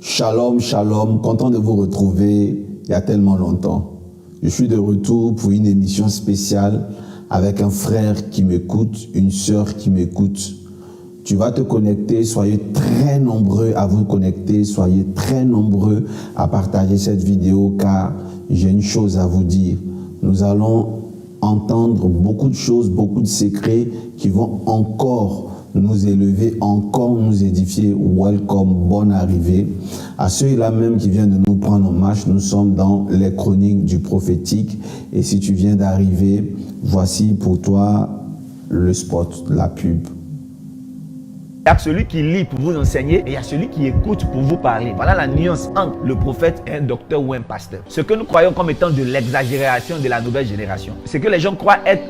Shalom, shalom, content de vous retrouver il y a tellement longtemps. Je suis de retour pour une émission spéciale avec un frère qui m'écoute, une sœur qui m'écoute. Tu vas te connecter, soyez très nombreux à vous connecter, soyez très nombreux à partager cette vidéo car j'ai une chose à vous dire. Nous allons entendre beaucoup de choses, beaucoup de secrets qui vont encore nous élever, encore nous édifier. Welcome, bonne arrivée. À ceux-là même qui viennent de nous prendre en marche, nous sommes dans les chroniques du prophétique. Et si tu viens d'arriver, voici pour toi le spot, la pub. Il y a celui qui lit pour vous enseigner et il y a celui qui écoute pour vous parler. Voilà la nuance entre le prophète et un docteur ou un pasteur. Ce que nous croyons comme étant de l'exagération de la nouvelle génération. Ce que les gens croient être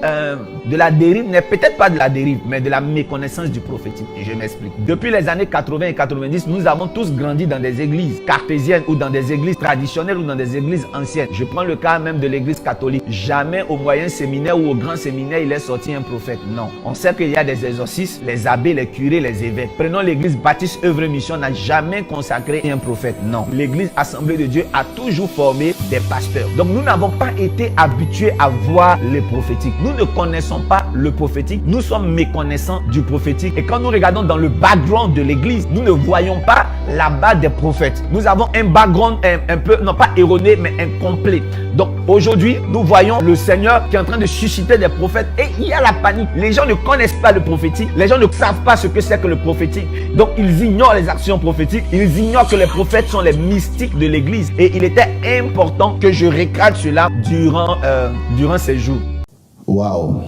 de la dérive n'est peut-être pas de la dérive, mais de la méconnaissance du prophétique. Et je m'explique. Depuis les années 80 et 90, nous avons tous grandi dans des églises cartésiennes ou dans des églises traditionnelles ou dans des églises anciennes. Je prends le cas même de l'église catholique. Jamais au moyen séminaire ou au grand séminaire il est sorti un prophète. Non. On sait qu'il y a des exorcistes, les abbés, les curés, les évêques. Prenons l'église baptiste œuvre mission n'a jamais consacré un prophète. Non. L'église Assemblée de Dieu a toujours formé des pasteurs. Donc nous n'avons pas été habitués à voir le prophétique. Nous ne connaissons pas le prophétique. Nous sommes méconnaissants du prophétique. Et quand nous regardons dans le background de l'église, nous ne voyons pas là-bas des prophètes. Nous avons un background un peu, non pas erroné, mais incomplet. Donc aujourd'hui, nous voyons le Seigneur qui est en train de susciter des prophètes et il y a la panique. Les gens ne connaissent pas le prophétique. Les gens ne savent pas ce que c'est que le prophétique. Donc ils ignorent les actions prophétiques. Ils ignorent que les prophètes sont les mystiques de l'église. Et il était important que je recadre cela durant ces jours. Waouh!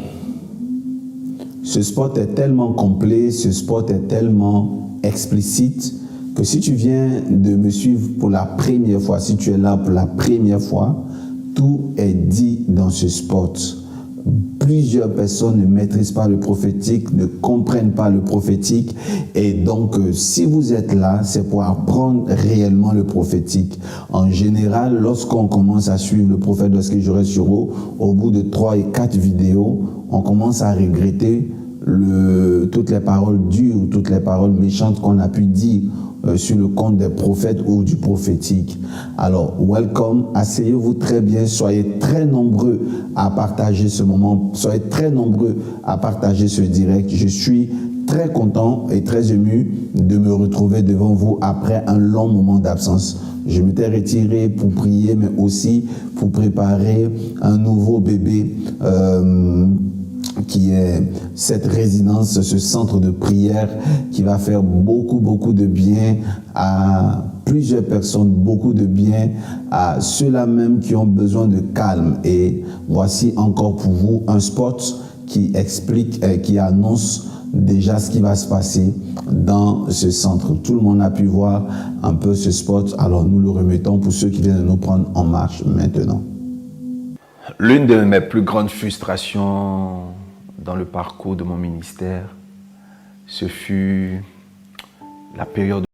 Ce spot est tellement complet, ce spot est tellement explicite que si tu viens de me suivre pour la première fois, si tu es là pour la première fois, tout est dit dans ce spot. Plusieurs personnes ne maîtrisent pas le prophétique, ne comprennent pas le prophétique. Et donc, si vous êtes là, c'est pour apprendre réellement le prophétique. En général, lorsqu'on commence à suivre le prophète lorsque je reste sur eau, au bout de 3 et 4 vidéos, on commence à regretter toutes les paroles dures, toutes les paroles méchantes qu'on a pu dire sur le compte des prophètes ou du prophétique. Alors, welcome, asseyez-vous très bien, soyez très nombreux à partager ce moment, soyez très nombreux à partager ce direct. Je suis très content et très ému de me retrouver devant vous après un long moment d'absence. Je m'étais retiré pour prier, mais aussi pour préparer un nouveau bébé qui est cette résidence, ce centre de prière qui va faire beaucoup de bien à plusieurs personnes, beaucoup de bien à ceux-là même qui ont besoin de calme. Et voici encore pour vous un spot qui explique, qui annonce déjà ce qui va se passer dans ce centre. Tout le monde a pu voir un peu ce spot, alors nous le remettons pour ceux qui viennent de nous prendre en marche maintenant. L'une de mes plus grandes frustrations dans le parcours de mon ministère, ce fut la période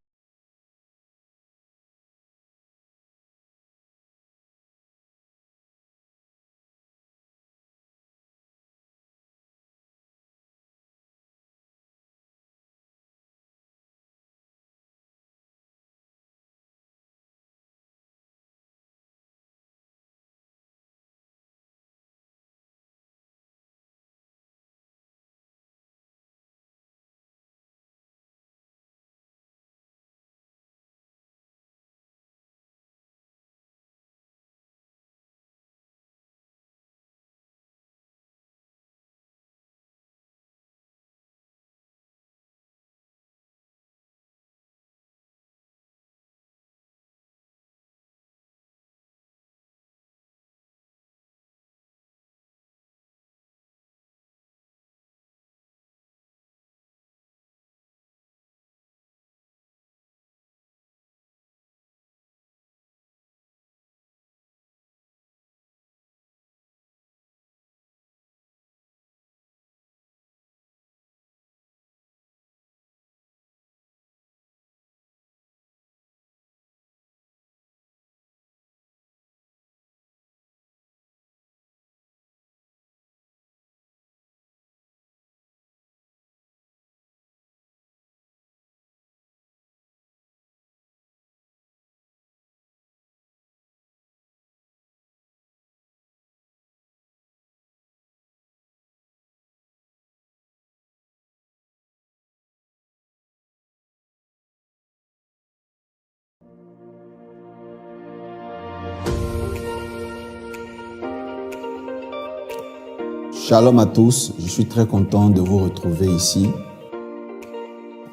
Shalom à tous, je suis très content de vous retrouver ici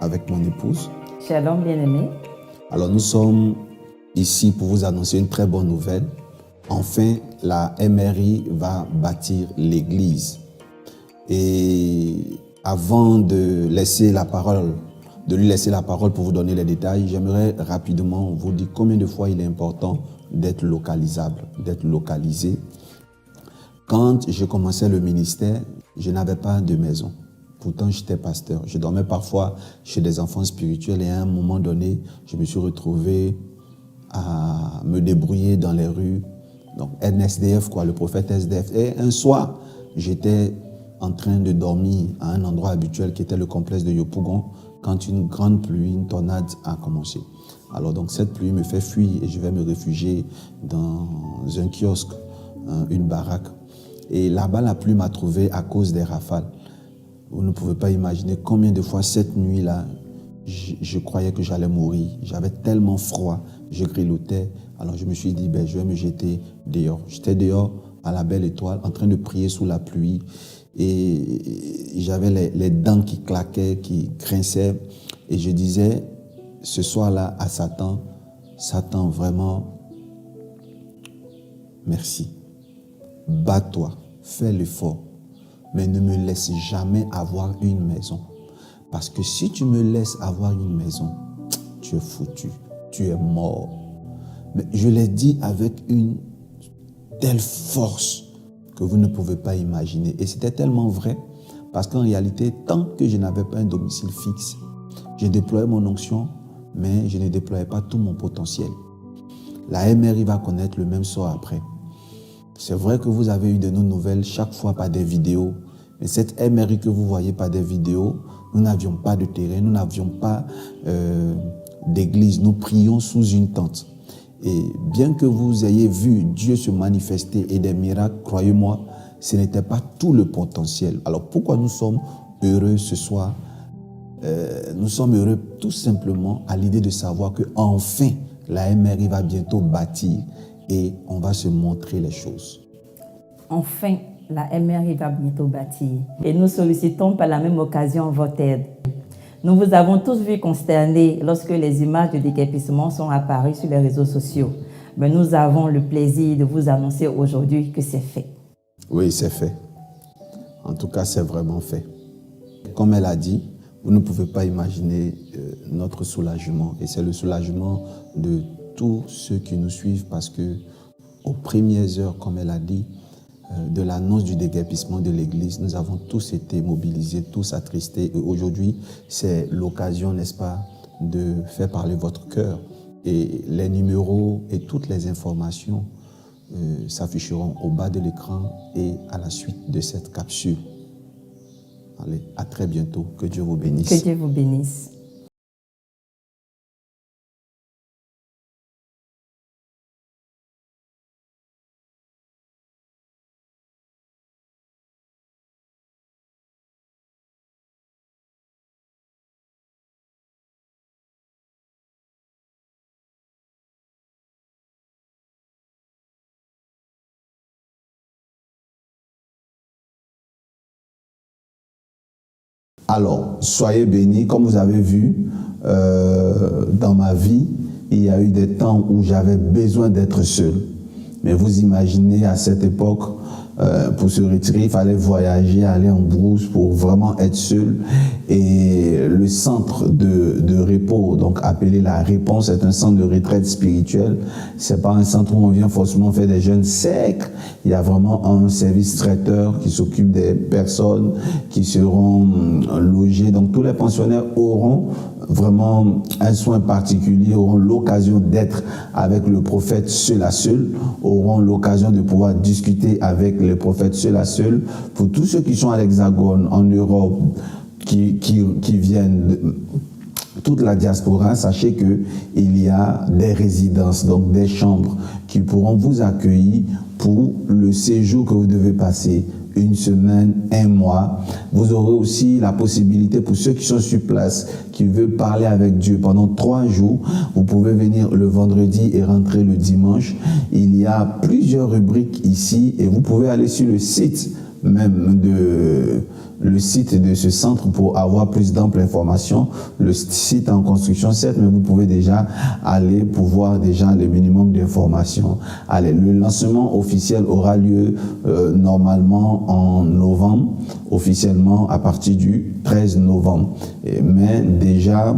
avec mon épouse. Shalom bien-aimé. Alors nous sommes ici pour vous annoncer une très bonne nouvelle. Enfin, la MRI va bâtir l'église. Et avant de lui laisser la parole pour vous donner les détails, j'aimerais rapidement vous dire combien de fois il est important d'être localisable, d'être localisé. Quand je commençais le ministère, je n'avais pas de maison. Pourtant, j'étais pasteur. Je dormais parfois chez des enfants spirituels et à un moment donné, je me suis retrouvé à me débrouiller dans les rues. Donc, NSDF, le prophète SDF. Et un soir, j'étais en train de dormir à un endroit habituel qui était le complexe de Yopougon quand une grande pluie, une tornade a commencé. Alors, donc, cette pluie me fait fuir et je vais me réfugier dans un kiosque, une baraque. Et là-bas, la pluie m'a trouvé à cause des rafales. Vous ne pouvez pas imaginer combien de fois cette nuit-là, je croyais que j'allais mourir. J'avais tellement froid, je grelottais. Alors je me suis dit, je vais me jeter dehors. J'étais dehors à la belle étoile, en train de prier sous la pluie. Et j'avais les dents qui claquaient, qui grinçaient. Et je disais, ce soir-là, à Satan, Satan, vraiment, merci. Bats-toi, fais l'effort, mais ne me laisse jamais avoir une maison. Parce que si tu me laisses avoir une maison, tu es foutu, tu es mort. Mais je l'ai dit avec une telle force que vous ne pouvez pas imaginer. Et c'était tellement vrai, parce qu'en réalité, tant que je n'avais pas un domicile fixe, je déployais mon onction, mais je ne déployais pas tout mon potentiel. La MRI va connaître le même sort après. C'est vrai que vous avez eu de nos nouvelles chaque fois par des vidéos. Mais cette MRI que vous voyez par des vidéos, nous n'avions pas de terrain, nous n'avions pas d'église. Nous prions sous une tente. Et bien que vous ayez vu Dieu se manifester et des miracles, croyez-moi, ce n'était pas tout le potentiel. Alors pourquoi nous sommes heureux ce soir? Nous sommes heureux tout simplement à l'idée de savoir qu'enfin, la MRI va bientôt bâtir. Et on va se montrer les choses. Enfin, la MRI va bientôt bâtir. Et nous sollicitons par la même occasion votre aide. Nous vous avons tous vu consternés lorsque les images de déguerpissement sont apparues sur les réseaux sociaux. Mais nous avons le plaisir de vous annoncer aujourd'hui que c'est fait. Oui, c'est fait. En tout cas, c'est vraiment fait. Comme elle a dit, vous ne pouvez pas imaginer notre soulagement. Et c'est le soulagement de tous ceux qui nous suivent parce que aux premières heures, comme elle a dit, de l'annonce du déguerpissement de l'église, nous avons tous été mobilisés, tous attristés. Et aujourd'hui, c'est l'occasion, n'est-ce pas, de faire parler votre cœur. Et les numéros et toutes les informations s'afficheront au bas de l'écran et à la suite de cette capsule. Allez, à très bientôt. Que Dieu vous bénisse. Que Dieu vous bénisse. Alors, soyez bénis. Comme vous avez vu, dans ma vie, il y a eu des temps où j'avais besoin d'être seul. Mais vous imaginez, à cette époque, pour se retirer, il fallait voyager, aller en brousse pour vraiment être seul. Et le centre de repos, donc appelé La Réponse, est un centre de retraite spirituelle. C'est pas un centre où on vient forcément faire des jeûnes secs. Il y a vraiment un service traiteur qui s'occupe des personnes qui seront logées. Donc tous les pensionnaires auront vraiment un soin particulier, auront l'occasion d'être avec le prophète seul à seul, auront l'occasion de pouvoir discuter avec le prophète seul à seul. Pour tous ceux qui sont à l'Hexagone, en Europe, qui viennent de toute la diaspora, sachez qu'il y a des résidences, donc des chambres qui pourront vous accueillir pour le séjour que vous devez passer, une semaine, un mois. Vous aurez aussi la possibilité pour ceux qui sont sur place, qui veulent parler avec Dieu pendant 3 jours. Vous pouvez venir le vendredi et rentrer le dimanche. Il y a plusieurs rubriques ici et vous pouvez aller sur le site même le site de ce centre pour avoir plus d'amples informations. Le site est en construction, certes, mais vous pouvez déjà aller pour voir déjà le minimum d'informations. Allez, le lancement officiel aura lieu normalement en novembre, officiellement à partir du 13 novembre. Mais déjà,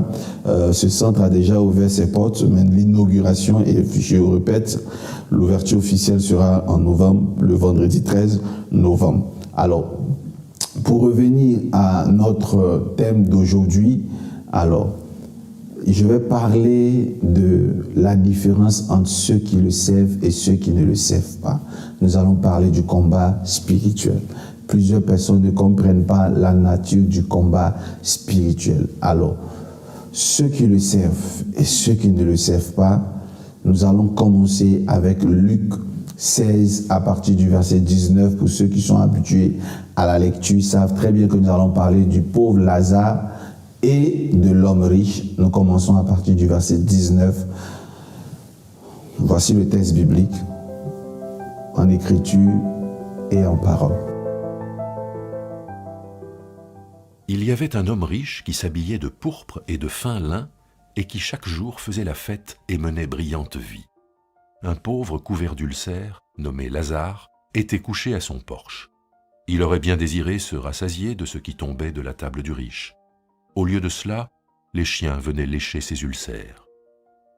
ce centre a déjà ouvert ses portes, mais l'inauguration, et je répète, l'ouverture officielle sera en novembre, le vendredi 13 novembre. Alors, pour revenir à notre thème d'aujourd'hui, alors, je vais parler de la différence entre ceux qui le savent et ceux qui ne le savent pas. Nous allons parler du combat spirituel. Plusieurs personnes ne comprennent pas la nature du combat spirituel. Alors, ceux qui le savent et ceux qui ne le savent pas, nous allons commencer avec Luc 16 à partir du verset 19. Pour ceux qui sont habitués à la lecture, savent très bien que nous allons parler du pauvre Lazare et de l'homme riche. Nous commençons à partir du verset 19. Voici le texte biblique en écriture et en parole. Il y avait un homme riche qui s'habillait de pourpre et de fin lin et qui chaque jour faisait la fête et menait brillante vie. Un pauvre couvert d'ulcères, nommé Lazare, était couché à son porche. Il aurait bien désiré se rassasier de ce qui tombait de la table du riche. Au lieu de cela, les chiens venaient lécher ses ulcères.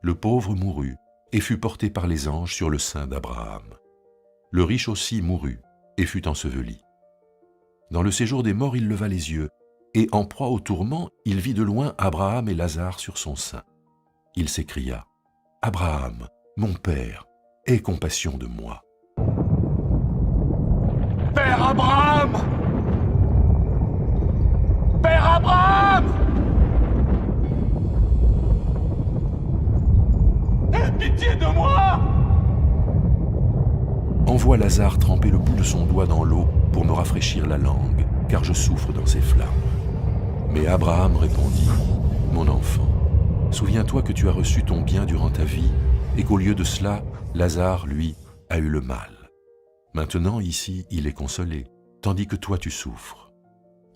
Le pauvre mourut et fut porté par les anges sur le sein d'Abraham. Le riche aussi mourut et fut enseveli. Dans le séjour des morts, il leva les yeux, et en proie au tourment, il vit de loin Abraham et Lazare sur son sein. Il s'écria : « Abraham, mon père, aie compassion de moi. » « Père Abraham! Père Abraham! Aie pitié de moi! » Envoie Lazare tremper le bout de son doigt dans l'eau pour me rafraîchir la langue, car je souffre dans ces flammes. Mais Abraham répondit : « Mon enfant, souviens-toi que tu as reçu ton bien durant ta vie, et qu'au lieu de cela, Lazare, lui, a eu le mal. Maintenant, ici, il est consolé, tandis que toi tu souffres.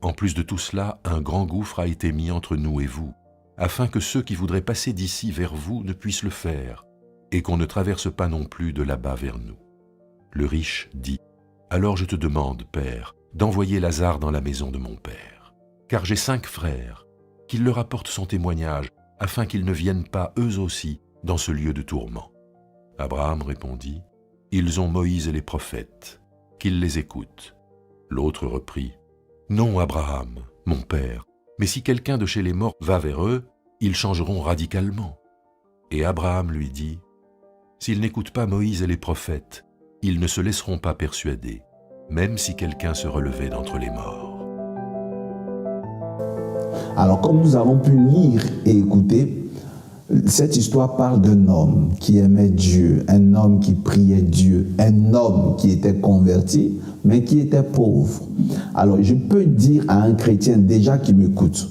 En plus de tout cela, un grand gouffre a été mis entre nous et vous, afin que ceux qui voudraient passer d'ici vers vous ne puissent le faire, et qu'on ne traverse pas non plus de là-bas vers nous. » Le riche dit : « Alors je te demande, Père, d'envoyer Lazare dans la maison de mon père. Car j'ai 5 frères, qu'il leur apporte son témoignage, afin qu'ils ne viennent pas, eux aussi, dans ce lieu de tourment. » Abraham répondit : « Ils ont Moïse et les prophètes, qu'ils les écoutent. » L'autre reprit : « Non, Abraham, mon père, mais si quelqu'un de chez les morts va vers eux, ils changeront radicalement. » Et Abraham lui dit : « S'ils n'écoutent pas Moïse et les prophètes, ils ne se laisseront pas persuader, même si quelqu'un se relevait d'entre les morts. » Alors, comme nous avons pu lire et écouter, cette histoire parle d'un homme qui aimait Dieu, un homme qui priait Dieu, un homme qui était converti, mais qui était pauvre. Alors, je peux dire à un chrétien déjà qui m'écoute,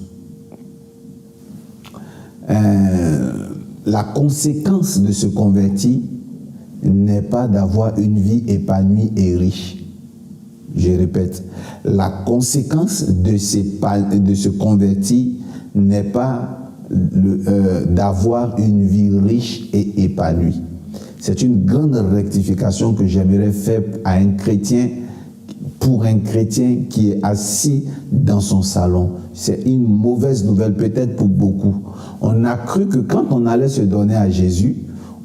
la conséquence de se convertir n'est pas d'avoir une vie épanouie et riche. Je répète, la conséquence de se convertir n'est pas d'avoir une vie riche et épanouie. C'est une grande rectification que j'aimerais faire à un chrétien, pour un chrétien qui est assis dans son salon. C'est une mauvaise nouvelle peut-être pour beaucoup. On a cru que quand on allait se donner à Jésus,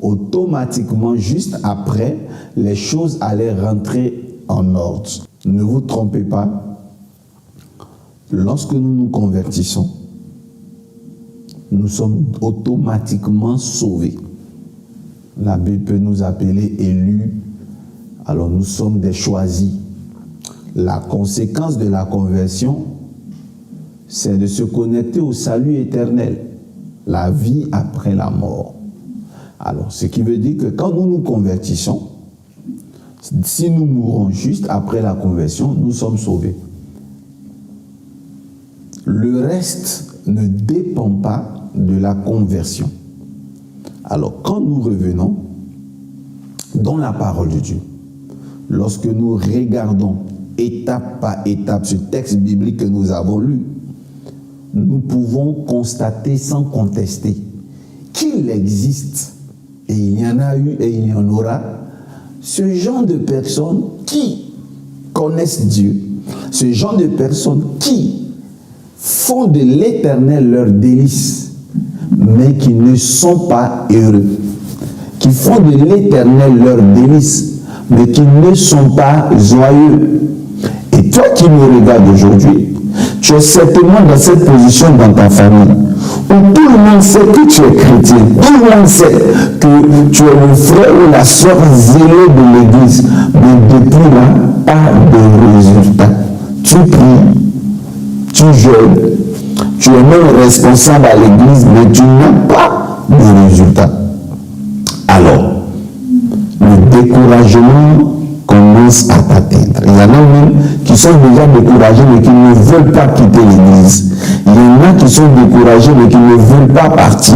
automatiquement, juste après, les choses allaient rentrer en ordre. Ne vous trompez pas, lorsque nous nous convertissons, nous sommes automatiquement sauvés. La Bible peut nous appeler élus, alors nous sommes des choisis. La conséquence de la conversion, c'est de se connecter au salut éternel, la vie après la mort. Alors, ce qui veut dire que quand nous nous convertissons, si nous mourons juste après la conversion, nous sommes sauvés. Le reste ne dépend pas de la conversion. Alors, quand nous revenons dans la parole de Dieu, lorsque nous regardons étape par étape, ce texte biblique que nous avons lu, nous pouvons constater sans contester qu'il existe, et il y en a eu et il y en aura, ce genre de personnes qui connaissent Dieu, ce genre de personnes qui font de l'éternel leur délice, mais qui ne sont pas heureux, qui font de l'éternel leur délice, mais qui ne sont pas joyeux. Et toi qui me regardes aujourd'hui, tu es certainement dans cette position dans ta famille, où tout le monde sait que tu es chrétien, tout le monde sait que tu es le frère ou la soeur zélée de l'église, mais depuis là, pas de résultat. Tu pries, tu jeûnes, tu es même responsable à l'église, mais tu n'as pas de résultat. Alors, le découragement commence à t'atteindre. Il y en a même qui sont déjà découragés mais qui ne veulent pas quitter l'église. Il y en a qui sont découragés mais qui ne veulent pas partir.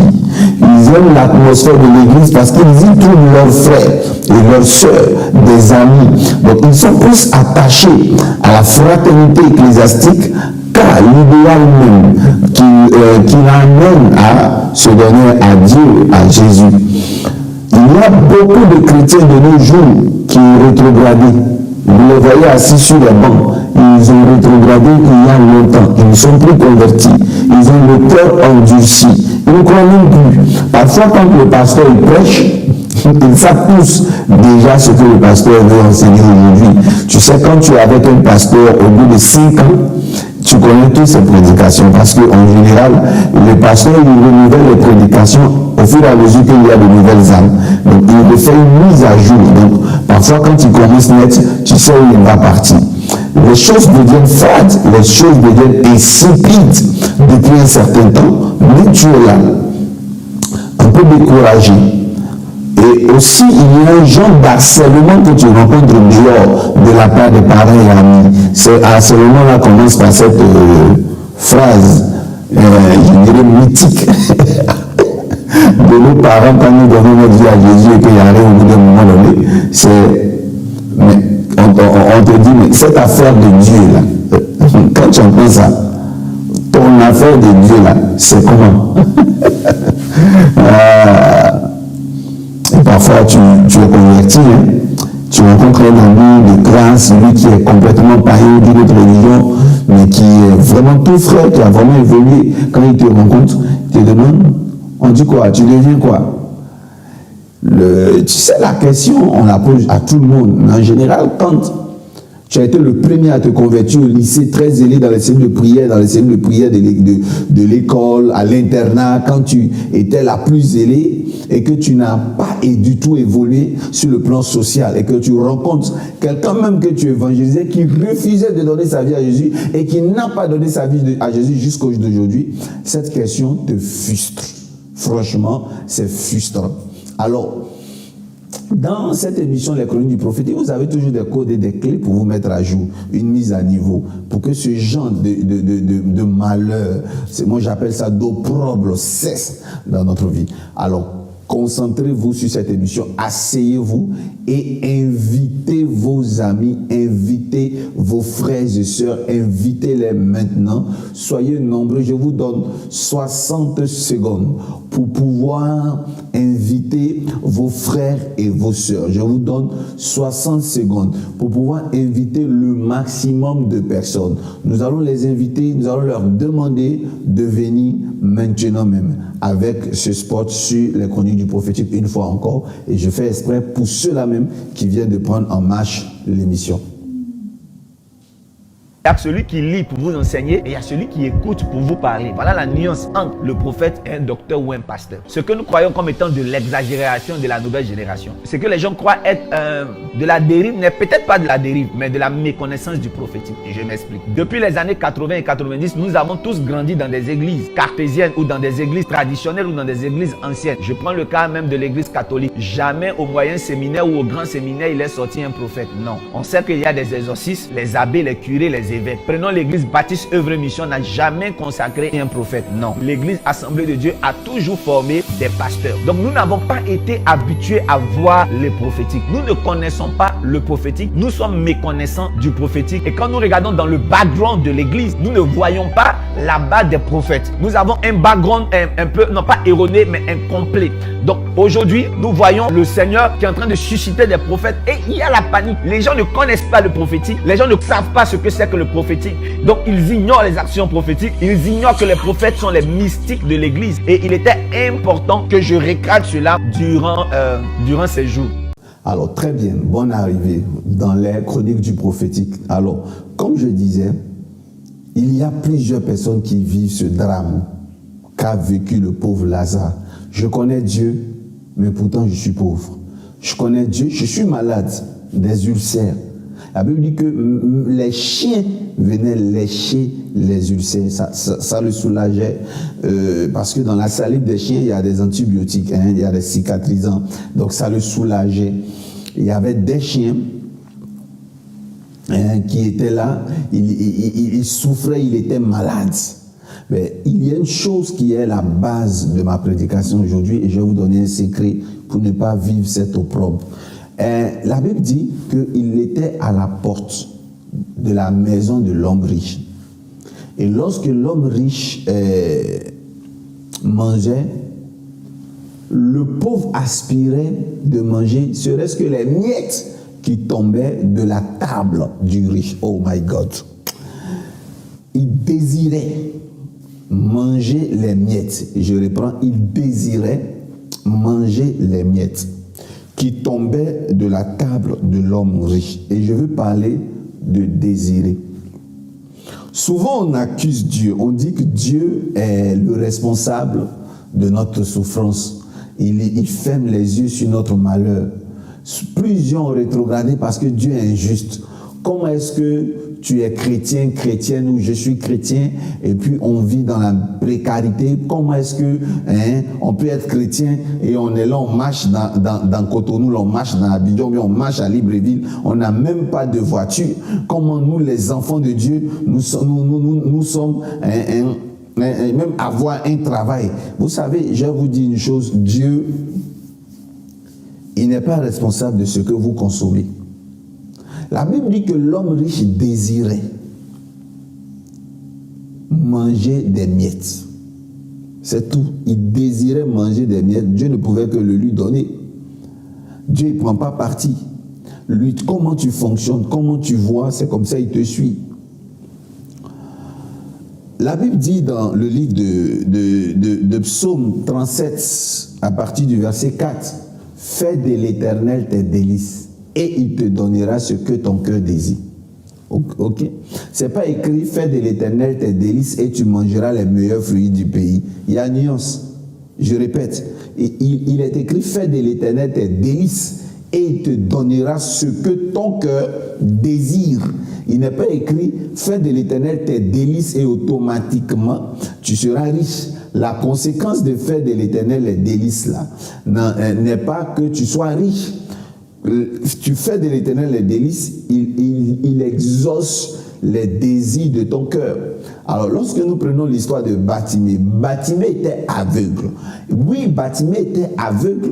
Ils aiment l'atmosphère de l'église parce qu'ils y trouvent leurs frères et leurs sœurs, des amis. Donc ils sont plus attachés à la fraternité ecclésiastique qu'à l'idéal même qui l'amène à se donner à Dieu, à Jésus. Il y a beaucoup de chrétiens de nos jours qui ont rétrogradé. Vous les voyez assis sur les bancs. Ils ont rétrogradé il y a longtemps. Ils ne sont plus convertis. Ils ont le cœur endurci. Ils ne croient même plus. Parfois, quand le pasteur il prêche, ils savent tous déjà ce que le pasteur veut enseigner aujourd'hui. Tu sais, quand tu es avec un pasteur au bout de 5 ans, tu connais toutes ses prédications parce qu'en général, le pasteur il renouvelle les prédications au fur et à mesure qu'il y a de nouvelles âmes. Donc il refait une mise à jour. Donc parfois quand il commence net, tu sais où il va partir. Les choses deviennent fades, les choses deviennent insipides depuis un certain temps, mais tu es là, un peu découragé. Et aussi, il y a un genre d'harcèlement que tu rencontres dehors de la part des parents et amis. Ce harcèlement-là commence par cette phrase, je dirais mythique, de nos parents quand nous donnons notre vie à Jésus et qu'il y a rien au bout d'un moment donné. On te dit, mais cette affaire de Dieu là, quand tu entends ça, ton affaire de Dieu là, c'est comment? Et parfois tu es converti, hein? Tu rencontres un ami de grâce, lui qui est complètement païen d'une autre religion, mais qui est vraiment tout frère, qui a vraiment évolué. Quand il te rencontre, il te demande, on dit quoi? Tu deviens quoi? Tu sais, la question, on la pose à tout le monde. Mais en général, quand tu as été le premier à te convertir au lycée, très zélé dans les cellules de prière, de l'école, à l'internat, quand tu étais la plus zélée et que tu n'as pas du tout évolué sur le plan social et que tu rencontres quelqu'un même que tu évangélisais qui refusait de donner sa vie à Jésus et qui n'a pas donné sa vie à Jésus jusqu'au jour d'aujourd'hui, cette question te frustre. Franchement, c'est frustrant. Alors, dans cette émission, les chroniques du prophète, vous avez toujours des codes et des clés pour vous mettre à jour, une mise à niveau, pour que ce genre de malheur, moi j'appelle ça d'opprobre, cesse dans notre vie. Alors, concentrez-vous sur cette émission, asseyez-vous et invitez vos amis, invitez vos frères et sœurs, invitez-les maintenant. Soyez nombreux, je vous donne 60 secondes pour pouvoir inviter vos frères et vos sœurs. Je vous donne 60 secondes pour pouvoir inviter le maximum de personnes. Nous allons les inviter, nous allons leur demander de venir maintenant même avec ce spot sur les chroniques du prophétique une fois encore. Et je fais exprès pour ceux-là même qui viennent de prendre en marche l'émission. Il y a celui qui lit pour vous enseigner et il y a celui qui écoute pour vous parler. Voilà la nuance entre le prophète et un docteur ou un pasteur. Ce que nous croyons comme étant de l'exagération de la nouvelle génération, ce que les gens croient être de la dérive, n'est peut-être pas de la dérive, mais de la méconnaissance du prophétique. Et je m'explique. Depuis les années 80 et 90, nous avons tous grandi dans des églises cartésiennes ou dans des églises traditionnelles ou dans des églises anciennes. Je prends le cas même de l'église catholique. Jamais au moyen séminaire ou au grand séminaire, il est sorti un prophète. Non. On sait qu'il y a des exorcistes, les abbés, les curés, les évêques. Prenons l'église baptiste œuvre mission, n'a jamais consacré un prophète. Non. L'église Assemblée de Dieu a toujours formé des pasteurs. Donc nous n'avons pas été habitués à voir les prophétiques. Nous ne connaissons pas le prophétique, nous sommes méconnaissants du prophétique. Et quand nous regardons dans le background de l'église, nous ne voyons pas la base des prophètes. Nous avons un background un peu, non pas erroné, mais incomplet. Donc aujourd'hui, nous voyons le Seigneur qui est en train de susciter des prophètes et il y a la panique. Les gens ne connaissent pas le prophétique. Les gens ne savent pas ce que c'est que le prophétique. Donc ils ignorent les actions prophétiques. Ils ignorent que les prophètes sont les mystiques de l'église. Et il était important que je recadre cela durant ces jours. Alors, très bien, bonne arrivée dans les chroniques du prophétique. Alors, comme je disais, il y a plusieurs personnes qui vivent ce drame qu'a vécu le pauvre Lazare. Je connais Dieu, mais pourtant je suis pauvre. Je connais Dieu, je suis malade, des ulcères. La Bible dit que les chiens venaient lécher les ulcères. Ça le soulageait parce que dans la salive des chiens, il y a des antibiotiques, il y a des cicatrisants. Donc ça le soulageait. Il y avait des chiens qui étaient là. Il souffrait, il était malade. Mais il y a une chose qui est la base de ma prédication aujourd'hui et je vais vous donner un secret pour ne pas vivre cet opprobre. La Bible dit qu'il était à la porte de la maison de l'homme riche. Et lorsque l'homme riche mangeait, le pauvre aspirait de manger, serait-ce que les miettes qui tombaient de la table du riche. Oh my God! Il désirait manger les miettes. Je reprends, il désirait manger les miettes qui tombaient de la table de l'homme riche. Et je veux parler de désirer. Souvent on accuse Dieu, on dit que Dieu est le responsable de notre souffrance. Il ferme les yeux sur notre malheur. Plusieurs ont rétrogradé parce que Dieu est injuste. Comment est-ce que tu es chrétien, chrétienne ou je suis chrétien et puis on vit dans la précarité? Comment est-ce que on peut être chrétien et on est là, on marche dans Cotonou, on marche dans Abidjan, on marche à Libreville, on n'a même pas de voiture. Comment nous, les enfants de Dieu, nous sommes même avoir un travail? Vous savez, je vous dis une chose, Dieu, il n'est pas responsable de ce que vous consommez. La Bible dit que l'homme riche désirait manger des miettes. C'est tout. Il désirait manger des miettes. Dieu ne pouvait que le lui donner. Dieu ne prend pas parti. Lui, comment tu fonctionnes, comment tu vois, c'est comme ça, il te suit. La Bible dit dans le livre de Psaume 37, à partir du verset 4, « Fais de l'Éternel tes délices. Et il te donnera ce que ton cœur désire. » Ok? C'est pas écrit, fais de l'Éternel tes délices et tu mangeras les meilleurs fruits du pays. Il y a une nuance. Je répète. Il est écrit, fais de l'Éternel tes délices et il te donnera ce que ton cœur désire. Il n'est pas écrit, fais de l'Éternel tes délices et automatiquement tu seras riche. La conséquence de faire de l'Éternel les délices là n'est pas que tu sois riche. Tu fais de l'Éternel les délices, il exauce les désirs de ton cœur. Alors, lorsque nous prenons l'histoire de Bartimée, Bartimée était aveugle. Oui, Bartimée était aveugle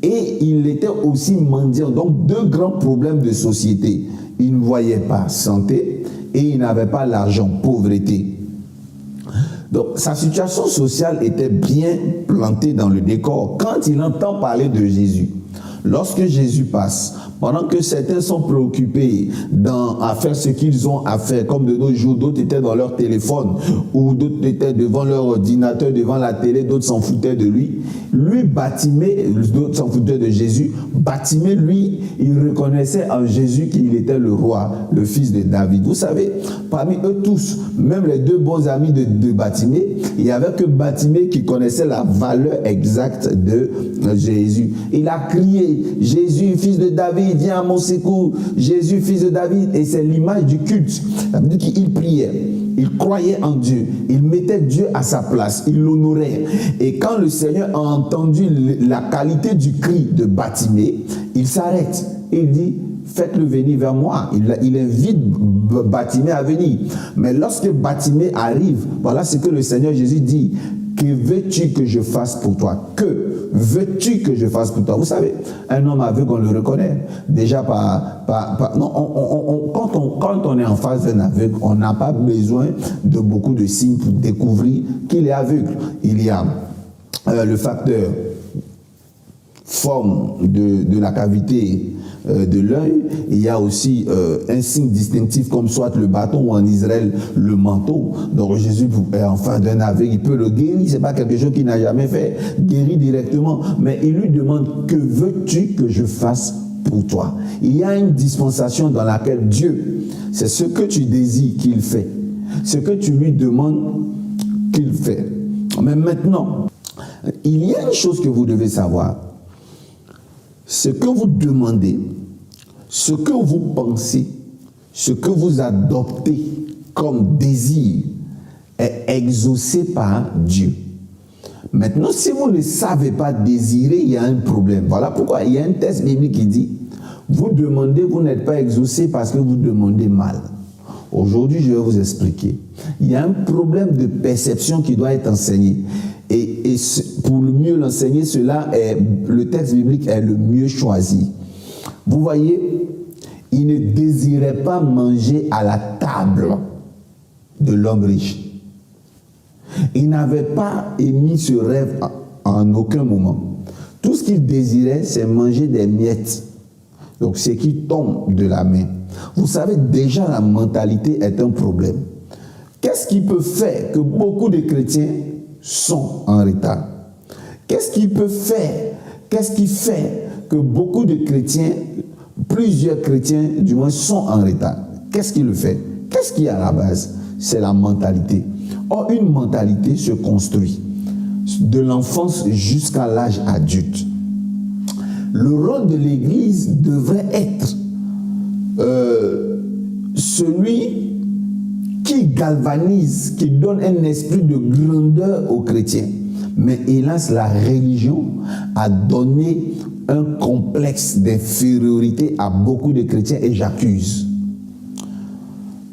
et il était aussi mendiant. Donc, deux grands problèmes de société. Il ne voyait pas santé et il n'avait pas l'argent, pauvreté. Donc, sa situation sociale était bien plantée dans le décor. Quand il entend parler de Jésus, lorsque Jésus passe, pendant que certains sont préoccupés à faire ce qu'ils ont à faire, comme de nos jours, d'autres étaient dans leur téléphone, ou d'autres étaient devant leur ordinateur, devant la télé, d'autres s'en foutaient de lui. Lui, Bartimée, d'autres s'en foutaient de Jésus. Bartimée, lui, il reconnaissait en Jésus qu'il était le roi, le fils de David. Vous savez, parmi eux tous, même les deux bons amis de Bartimée, il n'y avait que Bartimée qui connaissait la valeur exacte de Jésus. Il a crié, Jésus, fils de David, viens à mon secours. Jésus, fils de David. Et c'est l'image du culte. Ça veut dire qu'il priait. Il croyait en Dieu. Il mettait Dieu à sa place. Il l'honorait. Et quand le Seigneur a entendu la qualité du cri de Bartimée, il s'arrête. Il dit, faites-le venir vers moi. Il invite Bartimée à venir. Mais lorsque Bartimée arrive, voilà ce que le Seigneur Jésus dit. Que veux-tu que je fasse pour toi? Que veux-tu que je fasse pour toi? Vous savez, un homme aveugle, on le reconnaît. Déjà quand on est en face d'un aveugle, on n'a pas besoin de beaucoup de signes pour découvrir qu'il est aveugle. Il y a le facteur forme de la cavité de l'œil. Il y a aussi un signe distinctif comme soit le bâton ou en Israël le manteau. Donc Jésus est enfin d'un aveugle, il peut le guérir. C'est pas quelque chose qu'il n'a jamais fait, guérir directement. Mais il lui demande, que veux-tu que je fasse pour toi? Il y a une dispensation dans laquelle Dieu, c'est ce que tu désires qu'il fait, ce que tu lui demandes qu'il fait. Mais maintenant, il y a une chose que vous devez savoir. Ce que vous demandez, ce que vous pensez, ce que vous adoptez comme désir est exaucé par Dieu. Maintenant, si vous ne savez pas désirer, il y a un problème. Voilà pourquoi il y a un texte biblique qui dit, vous demandez, vous n'êtes pas exaucé parce que vous demandez mal. Aujourd'hui, je vais vous expliquer. Il y a un problème de perception qui doit être enseigné. Et pour le mieux l'enseigner, le texte biblique est le mieux choisi. Vous voyez, il ne désirait pas manger à la table de l'homme riche. Il n'avait pas émis ce rêve en aucun moment. Tout ce qu'il désirait, c'est manger des miettes. Donc, ce qui tombe de la main. Vous savez, déjà, la mentalité est un problème. Qu'est-ce qui peut faire que beaucoup de chrétiens sont en retard? Qu'est-ce qui fait que beaucoup de chrétiens, plusieurs chrétiens du moins, sont en retard? Qu'est-ce qui le fait? Qu'est-ce qui est à la base? C'est la mentalité. Or, une mentalité se construit de l'enfance jusqu'à l'âge adulte. Le rôle de l'Église devrait être celui qui galvanise, qui donne un esprit de grandeur aux chrétiens. Mais hélas, la religion a donné un complexe d'infériorité à beaucoup de chrétiens et j'accuse.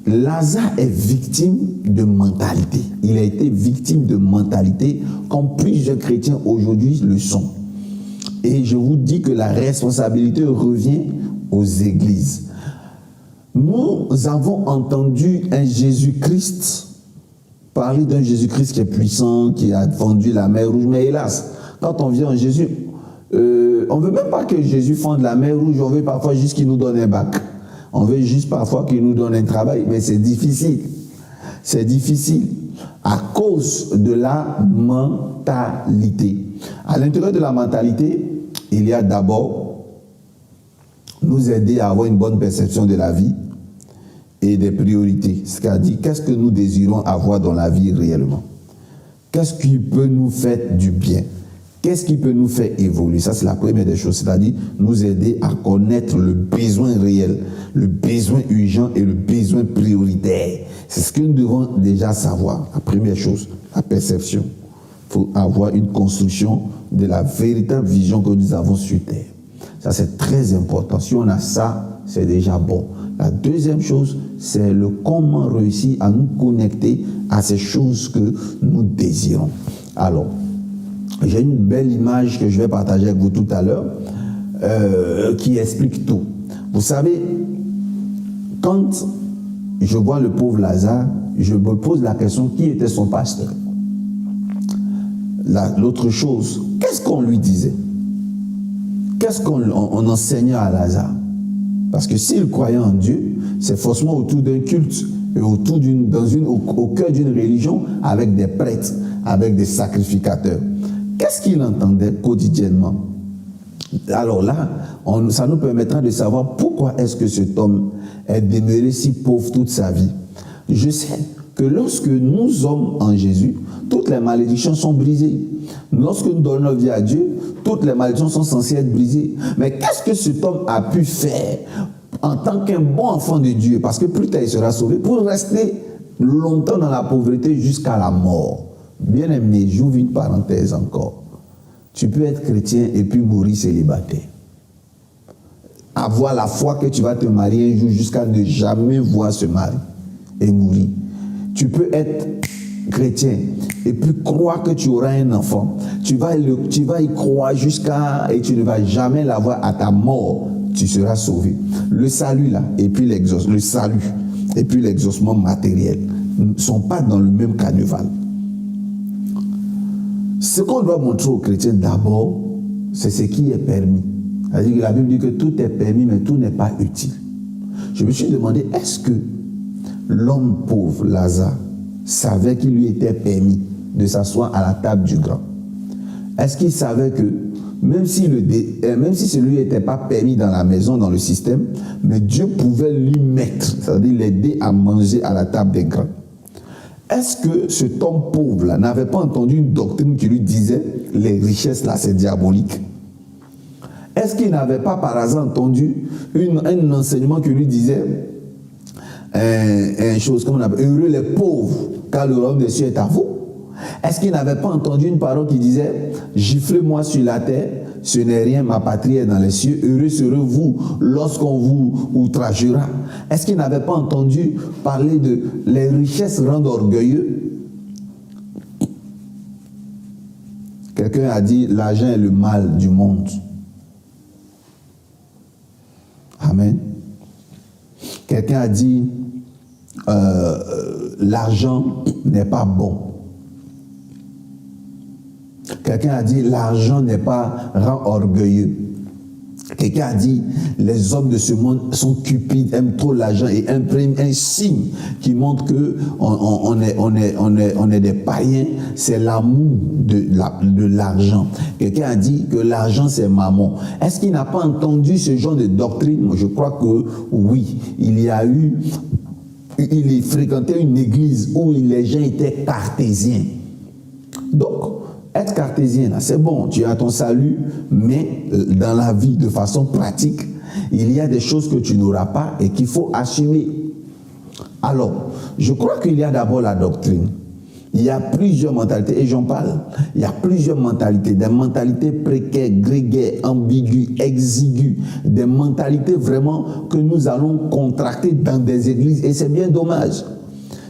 Lazare est victime de mentalité. Il a été victime de mentalité comme plusieurs chrétiens aujourd'hui le sont. Et je vous dis que la responsabilité revient aux églises. Nous avons entendu un Jésus-Christ parler d'un Jésus-Christ qui est puissant, qui a fendu la mer Rouge. Mais hélas, quand on vient en Jésus, on ne veut même pas que Jésus fende la mer Rouge, on veut parfois juste qu'il nous donne un bac. On veut juste parfois qu'il nous donne un travail, mais c'est difficile. C'est difficile à cause de la mentalité. À l'intérieur de la mentalité, il y a d'abord nous aider à avoir une bonne perception de la vie et des priorités. C'est-à-dire, qu'est-ce que nous désirons avoir dans la vie réellement? Qu'est-ce qui peut nous faire du bien? Qu'est-ce qui peut nous faire évoluer? Ça, c'est la première des choses. C'est-à-dire, nous aider à connaître le besoin réel, le besoin urgent et le besoin prioritaire. C'est ce que nous devons déjà savoir. La première chose, la perception. Il faut avoir une construction de la véritable vision que nous avons sur Terre. Ça, c'est très important. Si on a ça, c'est déjà bon. La deuxième chose, c'est le comment réussir à nous connecter à ces choses que nous désirons. Alors, j'ai une belle image que je vais partager avec vous tout à l'heure qui explique tout. Vous savez, quand je vois le pauvre Lazare, je me pose la question, qui était son pasteur? L'autre chose, qu'est-ce qu'on lui disait? Qu'est-ce qu'on enseignait à Lazare? Parce que s'il croyait en Dieu, c'est forcément autour d'un culte et au cœur d'une religion avec des prêtres, avec des sacrificateurs. Qu'est-ce qu'il entendait quotidiennement? Alors là, ça nous permettra de savoir pourquoi est-ce que cet homme est demeuré si pauvre toute sa vie. Je sais que lorsque nous sommes en Jésus, toutes les malédictions sont brisées. Lorsque nous donnons notre vie à Dieu, toutes les malédictions sont censées être brisées. Mais qu'est-ce que cet homme a pu faire en tant qu'un bon enfant de Dieu? Parce que plus tard il sera sauvé, pour rester longtemps dans la pauvreté jusqu'à la mort. Bien aimé, j'ouvre une parenthèse encore. Tu peux être chrétien et puis mourir célibataire. Avoir la foi que tu vas te marier un jour jusqu'à ne jamais voir ce mari et mourir. Tu peux être chrétien et puis crois que tu auras un enfant, tu vas y croire et tu ne vas jamais l'avoir à ta mort, tu seras sauvé. Le salut là, et puis le salut et puis l'exaucement matériel ne sont pas dans le même carnaval. Ce qu'on doit montrer aux chrétiens d'abord, c'est ce qui est permis. C'est-à-dire que la Bible dit que tout est permis, mais tout n'est pas utile. Je me suis demandé, est-ce que l'homme pauvre, Lazare, savait qu'il lui était permis de s'asseoir à la table du grand? Est-ce qu'il savait que, même si celui n'était pas permis dans la maison, dans le système, mais Dieu pouvait lui mettre, c'est-à-dire l'aider à manger à la table des grands? Est-ce que cet homme pauvre-là n'avait pas entendu une doctrine qui lui disait les richesses là c'est diabolique? Est-ce qu'il n'avait pas par hasard entendu un enseignement qui lui disait une chose, comme on appelle, heureux les pauvres, car le royaume des cieux est à vous? Est-ce qu'il n'avait pas entendu une parole qui disait giflez-moi sur la terre, ce n'est rien, ma patrie est dans les cieux, heureux serez-vous lorsqu'on vous outragera? Est-ce qu'il n'avait pas entendu parler de les richesses rendent orgueilleux? Quelqu'un a dit l'argent est le mal du monde. Amen. Quelqu'un a dit l'argent n'est pas bon. Quelqu'un a dit l'argent rend orgueilleux. Quelqu'un a dit les hommes de ce monde sont cupides, aiment trop l'argent et impriment un signe qui montre que on est des païens. C'est l'amour de l'argent. Quelqu'un a dit que l'argent c'est mammon. Est-ce qu'il n'a pas entendu ce genre de doctrine? Moi je crois que oui. Il fréquentait une église où les gens étaient cartésiens. Donc être cartésien, c'est bon, tu as ton salut, mais dans la vie, de façon pratique, il y a des choses que tu n'auras pas et qu'il faut assumer. Alors, je crois qu'il y a d'abord la doctrine. Il y a plusieurs mentalités, et j'en parle. Il y a plusieurs mentalités, des mentalités précaires, grégaires, ambiguës, exiguës, des mentalités vraiment que nous allons contracter dans des églises, et c'est bien dommage.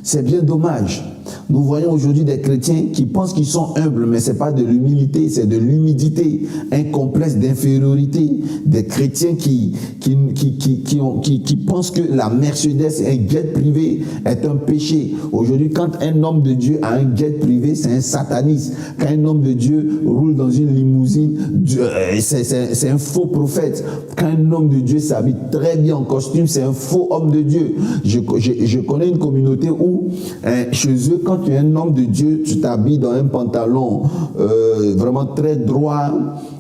C'est bien dommage. Nous voyons aujourd'hui des chrétiens qui pensent qu'ils sont humbles, mais ce n'est pas de l'humilité, c'est de l'humidité, un complexe d'infériorité. Des chrétiens qui pensent que la Mercedes, un jet privé, est un péché. Aujourd'hui, quand un homme de Dieu a un jet privé, c'est un sataniste. Quand un homme de Dieu roule dans une limousine, c'est un faux prophète. Quand un homme de Dieu s'habille très bien en costume, c'est un faux homme de Dieu. Je connais une communauté où, chez eux, quand tu es un homme de Dieu, tu t'habilles dans un pantalon vraiment très droit,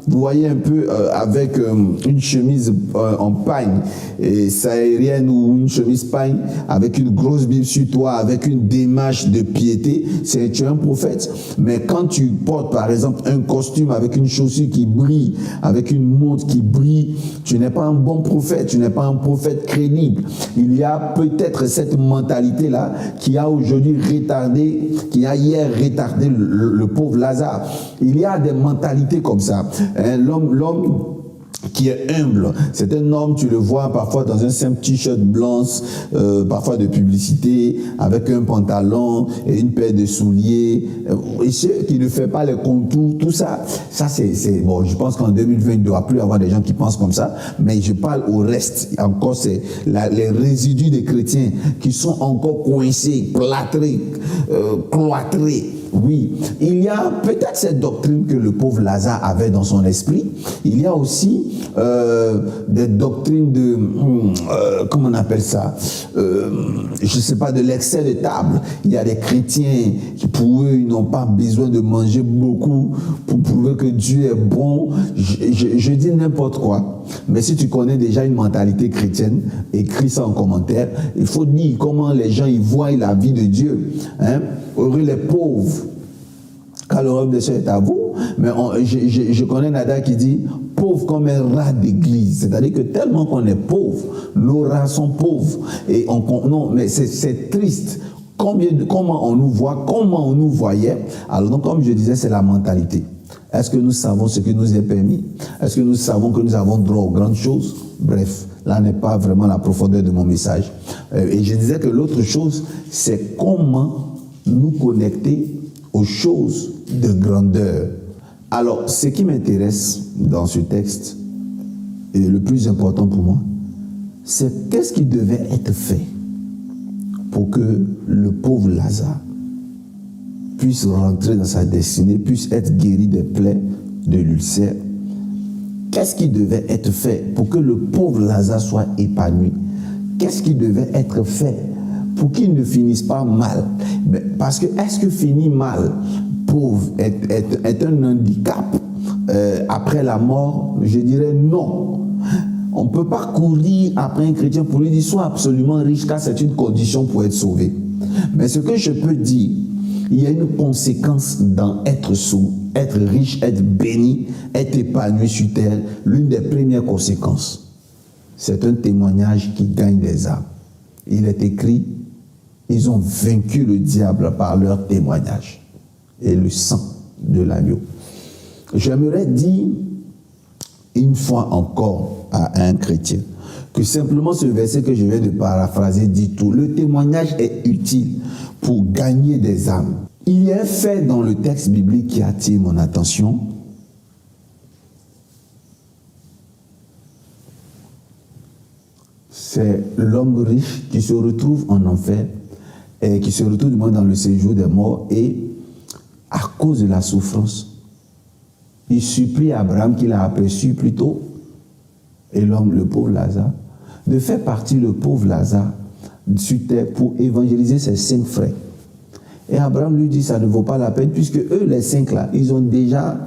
vous voyez un peu avec une chemise en pagne et saharienne ou une chemise pagne avec une grosse Bible sur toi, avec une démarche de piété, tu es un prophète. Mais quand tu portes par exemple un costume avec une chaussure qui brille, avec une montre qui brille, tu n'es pas un bon prophète, tu n'es pas un prophète crédible. Il y a peut-être cette mentalité-là qui a aujourd'hui retardé, qui a hier retardé le pauvre Lazare. Il y a des mentalités comme ça. L'homme qui est humble, c'est un homme, tu le vois parfois dans un simple t-shirt blanc, parfois de publicité, avec un pantalon et une paire de souliers, et ceux qui ne font pas les contours, tout ça, c'est bon, je pense qu'en 2020, il ne doit plus y avoir des gens qui pensent comme ça, mais je parle au reste, encore c'est les résidus des chrétiens qui sont encore coincés, plâtrés, cloîtrés. Oui, il y a peut-être cette doctrine que le pauvre Lazare avait dans son esprit. Il y a aussi des doctrines de, comment on appelle ça, je ne sais pas, de l'excès de table. Il y a des chrétiens qui, pour eux, ils n'ont pas besoin de manger beaucoup pour prouver que Dieu est bon. Je dis n'importe quoi. Mais si tu connais déjà une mentalité chrétienne, écris ça en commentaire. Il faut dire comment les gens ils voient la vie de Dieu. Heureux les pauvres, car le royaume des cieux est à vous. Mais je connais Nada qui dit pauvre comme un rat d'église. C'est-à-dire que tellement qu'on est pauvre, nos rats sont pauvres. Et non, mais c'est triste. Comment on nous voit, comment on nous voyait. Alors donc, comme je disais, c'est la mentalité. Est-ce que nous savons ce qui nous est permis? Est-ce que nous savons que nous avons droit aux grandes choses? Bref, là n'est pas vraiment la profondeur de mon message. Et je disais que l'autre chose, c'est comment nous connecter aux choses de grandeur. Alors, ce qui m'intéresse dans ce texte, et le plus important pour moi, c'est qu'est-ce qui devait être fait pour que le pauvre Lazare puisse rentrer dans sa destinée, puisse être guéri des plaies de l'ulcère. Qu'est-ce qui devait être fait pour que le pauvre Lazare soit épanoui? Qu'est-ce qui devait être fait pour qu'il ne finisse pas mal? Parce que est-ce que finir mal, pauvre, est un handicap après la mort? Je dirais non. On ne peut pas courir après un chrétien pour lui dire sois absolument riche car c'est une condition pour être sauvé. Mais ce que je peux dire, il y a une conséquence dans être sauvé, être riche, être béni, être épanoui sur terre. L'une des premières conséquences, c'est un témoignage qui gagne des âmes. Il est écrit, ils ont vaincu le diable par leur témoignage et le sang de l'agneau. J'aimerais dire une fois encore à un chrétien que simplement ce verset que je viens de paraphraser dit tout. Le témoignage est utile pour gagner des âmes. Il y a un fait dans le texte biblique qui attire mon attention. C'est l'homme riche qui se retrouve en enfer et qui se retrouve du moins dans le séjour des morts, et à cause de la souffrance, il supplie Abraham, qu'il a aperçu plus tôt, et l'homme, le pauvre Lazare, de faire partir le pauvre Lazare sur terre pour évangéliser ses 5 frères. Et Abraham lui dit, ça ne vaut pas la peine, puisque eux, les 5 là, ils ont déjà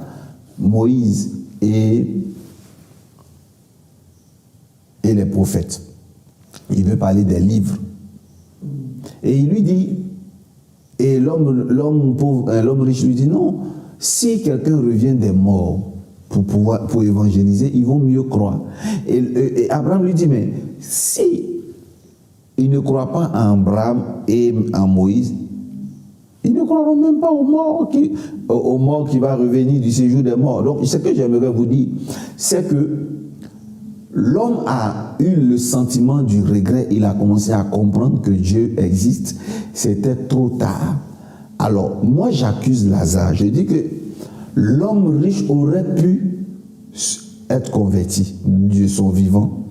Moïse et les prophètes. Il veut parler des livres. Et il lui dit, et l'homme riche lui dit, non, si quelqu'un revient des morts pour évangéliser, ils vont mieux croire. Et Abraham lui dit, mais si ils ne croient pas en Abraham et en Moïse, ils ne croiront même pas au mort qui va revenir du séjour des morts. Donc, ce que j'aimerais vous dire, c'est que l'homme a eu le sentiment du regret. Il a commencé à comprendre que Dieu existe. C'était trop tard. Alors, moi, j'accuse Lazare. Je dis que l'homme riche aurait pu être converti de son vivant,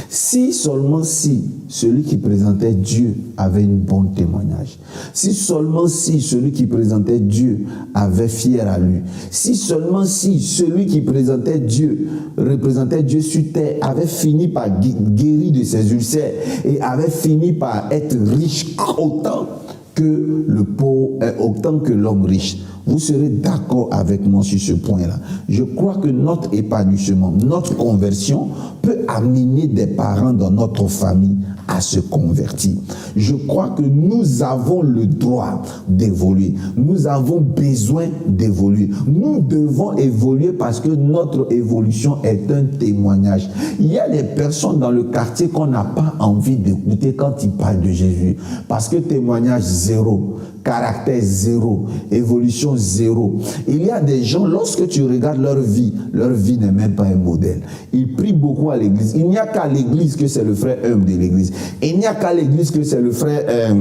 si seulement si celui qui présentait Dieu avait un bon témoignage, si seulement si celui qui présentait Dieu avait fier à lui, si seulement si celui qui représentait Dieu sur terre avait fini par guérir de ses ulcères et avait fini par être riche autant que le pauvre, autant que l'homme riche. Vous serez d'accord avec moi sur ce point-là. Je crois que notre épanouissement, notre conversion peut amener des parents dans notre famille à se convertir. Je crois que nous avons le droit d'évoluer. Nous avons besoin d'évoluer. Nous devons évoluer parce que notre évolution est un témoignage. Il y a des personnes dans le quartier qu'on n'a pas envie d'écouter quand ils parlent de Jésus. Parce que témoignage zéro, caractère zéro, évolution zéro. Il y a des gens, lorsque tu regardes leur vie n'est même pas un modèle. Ils prient beaucoup à l'église. Il n'y a qu'à l'église que c'est le frère humble de l'église. Il n'y a qu'à l'église que c'est le frère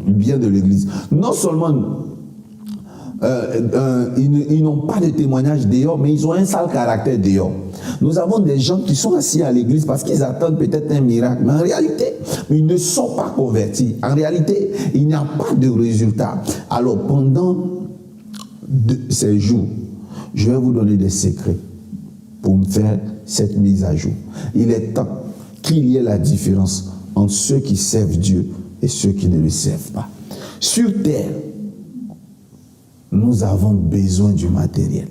bien de l'église. Non seulement ils n'ont pas de témoignage dehors, mais ils ont un sale caractère dehors. Nous avons des gens qui sont assis à l'église parce qu'ils attendent peut-être un miracle, mais en réalité, ils ne sont pas convertis. En réalité, il n'y a pas de résultat. Alors, pendant ces jours, je vais vous donner des secrets pour me faire cette mise à jour. Il est temps qu'il y ait la différence entre ceux qui servent Dieu et ceux qui ne le servent pas. Sur terre, nous avons besoin du matériel.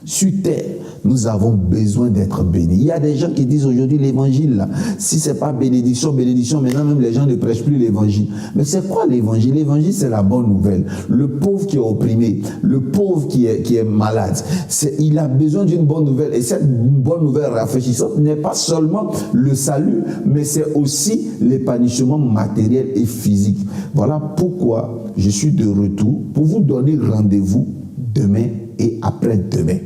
Sur terre, nous avons besoin d'être bénis. Il y a des gens qui disent aujourd'hui l'évangile, là, si ce n'est pas bénédiction, maintenant même les gens ne prêchent plus l'évangile. Mais c'est quoi l'évangile? L'évangile, c'est la bonne nouvelle. Le pauvre qui est opprimé, le pauvre qui est malade, il a besoin d'une bonne nouvelle. Et cette bonne nouvelle rafraîchissante n'est pas seulement le salut, mais c'est aussi l'épanouissement matériel et physique. Voilà pourquoi je suis de retour pour vous donner rendez-vous demain et après-demain.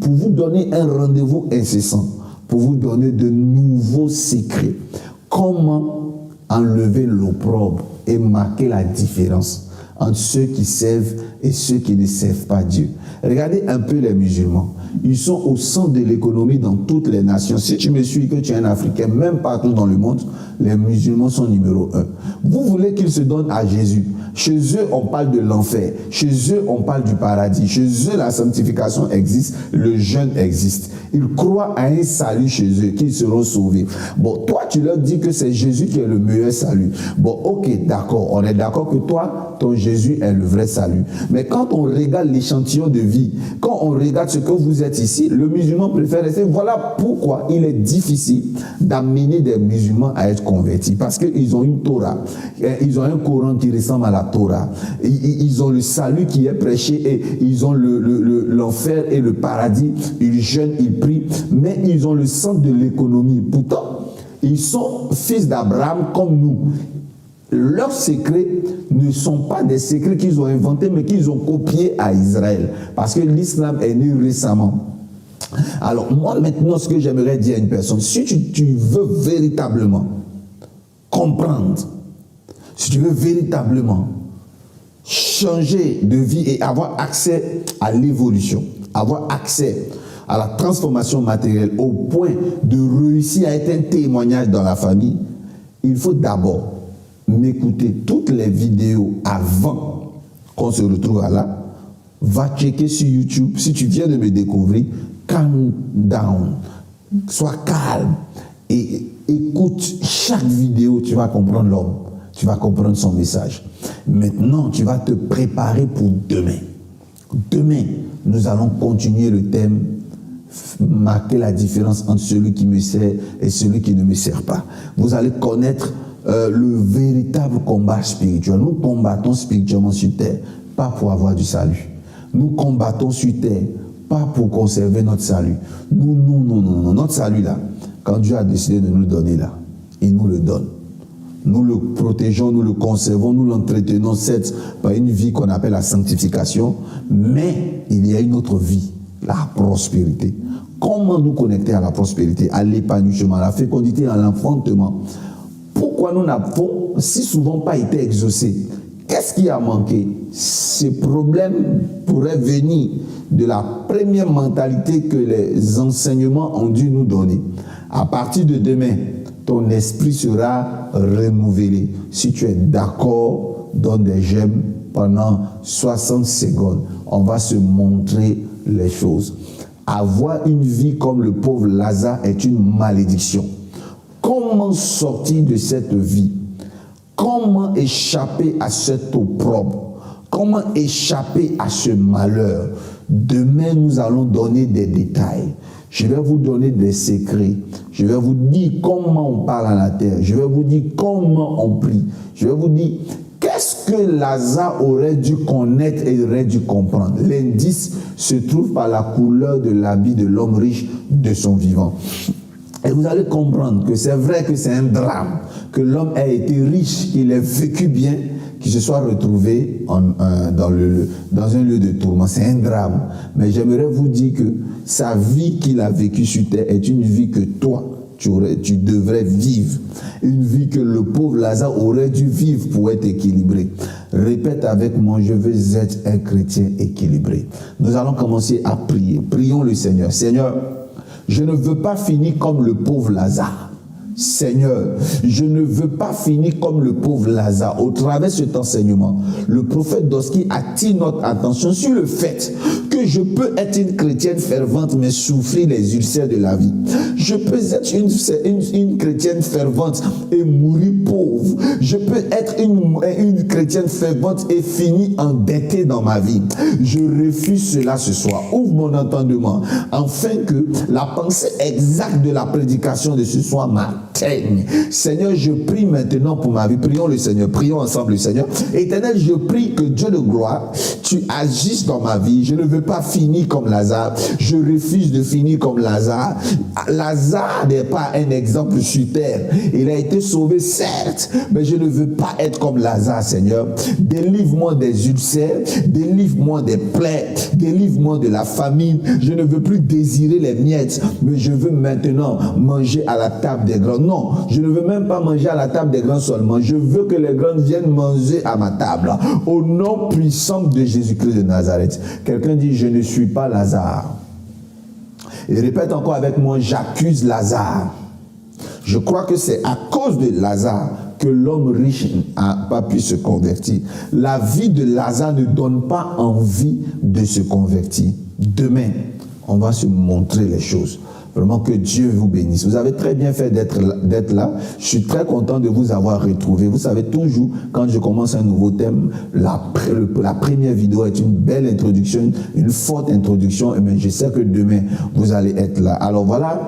Pour vous donner un rendez-vous incessant, pour vous donner de nouveaux secrets. Comment enlever l'opprobre et marquer la différence entre ceux qui servent et ceux qui ne servent pas Dieu. Regardez un peu les musulmans. Ils sont au centre de l'économie dans toutes les nations. Si tu me suis, que tu es un Africain, même partout dans le monde, les musulmans sont numéro 1. Vous voulez qu'ils se donnent à Jésus. Chez eux, on parle de l'enfer. Chez eux, on parle du paradis. Chez eux, la sanctification existe, le jeûne existe. Ils croient à un salut chez eux, qu'ils seront sauvés. Bon, toi, tu leur dis que c'est Jésus qui est le meilleur salut. Bon, ok, d'accord. On est d'accord que toi, ton Jésus est le vrai salut. Mais quand on regarde l'échantillon de vie, quand on regarde ce que vous êtes ici, le musulman préfère rester. Voilà pourquoi il est difficile d'amener des musulmans à être convertis. Parce qu'ils ont une Torah. Ils ont un Coran qui ressemble à la Torah. Ils ont le salut qui est prêché et ils ont l'enfer et le paradis. Ils jeûnent, ils prient, mais ils ont le centre de l'économie. Pourtant, ils sont fils d'Abraham comme nous. Leurs secrets ne sont pas des secrets qu'ils ont inventés, mais qu'ils ont copiés à Israël. Parce que l'islam est né récemment. Alors, moi, maintenant, ce que j'aimerais dire à une personne, si tu veux véritablement comprendre, si tu veux véritablement changer de vie et avoir accès à l'évolution, avoir accès à la transformation matérielle au point de réussir à être un témoignage dans la famille, il faut d'abord m'écouter toutes les vidéos avant qu'on se retrouve là. Va checker sur YouTube. Si tu viens de me découvrir, calm down, sois calme et écoute chaque vidéo. Tu vas comprendre l'homme, tu vas comprendre son message. Maintenant, tu vas te préparer pour demain. Demain, nous allons continuer le thème marquer la différence entre celui qui me sert et celui qui ne me sert pas. Vous allez connaître le véritable combat spirituel. Nous combattons spirituellement sur terre, pas pour avoir du salut. Nous combattons sur terre, pas pour conserver notre salut. Non. Notre salut là, quand Dieu a décidé de nous le donner là, il nous le donne. Nous le protégeons, nous le conservons, nous l'entretenons, certes, par une vie qu'on appelle la sanctification, mais il y a une autre vie, la prospérité. Comment nous connecter à la prospérité, à l'épanouissement, à la fécondité, à l'enfantement? Pourquoi nous n'avons si souvent pas été exaucés? Qu'est-ce qui a manqué? Ces problèmes pourraient venir de la première mentalité que les enseignements ont dû nous donner. À partir de demain, ton esprit sera renouvelé. Si tu es d'accord, donne des j'aime pendant 60 secondes. On va se montrer les choses. Avoir une vie comme le pauvre Lazare est une malédiction. Comment sortir de cette vie? Comment échapper à cet opprobre? Comment échapper à ce malheur? Demain, nous allons donner des détails. Je vais vous donner des secrets. Je vais vous dire comment on parle à la terre. Je vais vous dire comment on prie. Je vais vous dire qu'est-ce que Lazare aurait dû connaître et aurait dû comprendre. L'indice se trouve par la couleur de l'habit de l'homme riche de son vivant. Et vous allez comprendre que c'est vrai que c'est un drame, que l'homme ait été riche, qu'il ait vécu bien, qu'il se soit retrouvé dans un lieu de tourment. C'est un drame. Mais j'aimerais vous dire que sa vie qu'il a vécue sur terre est une vie que toi, tu devrais vivre. Une vie que le pauvre Lazare aurait dû vivre pour être équilibré. Répète avec moi, je veux être un chrétien équilibré. Nous allons commencer à prier. Prions le Seigneur. Seigneur, je ne veux pas finir comme le pauvre Lazare. Seigneur, je ne veux pas finir comme le pauvre Lazare. Au travers de cet enseignement, le prophète Doski attire notre attention sur le fait que je peux être une chrétienne fervente mais souffrir les ulcères de la vie. Je peux être une chrétienne fervente et mourir pauvre. Je peux être une chrétienne fervente et finir endettée dans ma vie. Je refuse cela ce soir. Ouvre mon entendement afin que la pensée exacte de la prédication de ce soir m'atteigne. Seigneur, je prie maintenant pour ma vie. Prions le Seigneur. Prions ensemble le Seigneur. Éternel, je prie que Dieu de gloire, tu agisses dans ma vie. Je ne veux pas finir comme Lazare. Je refuse de finir comme Lazare. Lazare n'est pas un exemple sur terre. Il a été sauvé, certes, mais je ne veux pas être comme Lazare, Seigneur. Délivre-moi des ulcères, délivre-moi des plaies, délivre-moi de la famine. Je ne veux plus désirer les miettes, mais je veux maintenant manger à la table des grands. Non, je ne veux même pas manger à la table des grands seulement. Je veux que les grands viennent manger à ma table. Au nom puissant de Jésus-Christ de Nazareth. Quelqu'un dit, je ne suis pas Lazare. Et répète encore avec moi, j'accuse Lazare. Je crois que c'est à cause de Lazare que l'homme riche n'a pas pu se convertir. La vie de Lazare ne donne pas envie de se convertir. Demain, on va se montrer les choses. Vraiment que Dieu vous bénisse. Vous avez très bien fait d'être là. Je suis très content de vous avoir retrouvé. Vous savez, toujours, quand je commence un nouveau thème, la première vidéo est une belle introduction, une forte introduction. Mais je sais que demain, vous allez être là. Alors voilà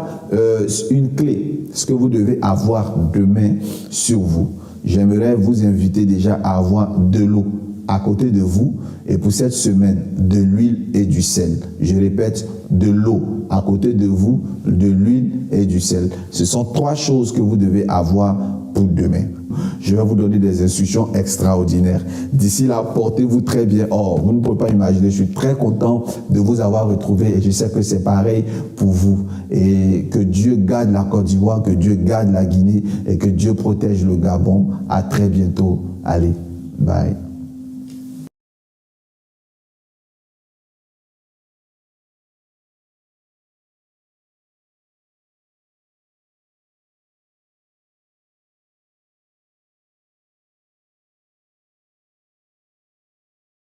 une clé, ce que vous devez avoir demain sur vous. J'aimerais vous inviter déjà à avoir de l'eau à côté de vous, et pour cette semaine, de l'huile et du sel. Je répète, de l'eau à côté de vous, de l'huile et du sel. Ce sont 3 choses que vous devez avoir pour demain. Je vais vous donner des instructions extraordinaires. D'ici là, portez-vous très bien. Oh, vous ne pouvez pas imaginer, je suis très content de vous avoir retrouvé, et je sais que c'est pareil pour vous. Et que Dieu garde la Côte d'Ivoire, que Dieu garde la Guinée, et que Dieu protège le Gabon. À très bientôt. Allez, bye.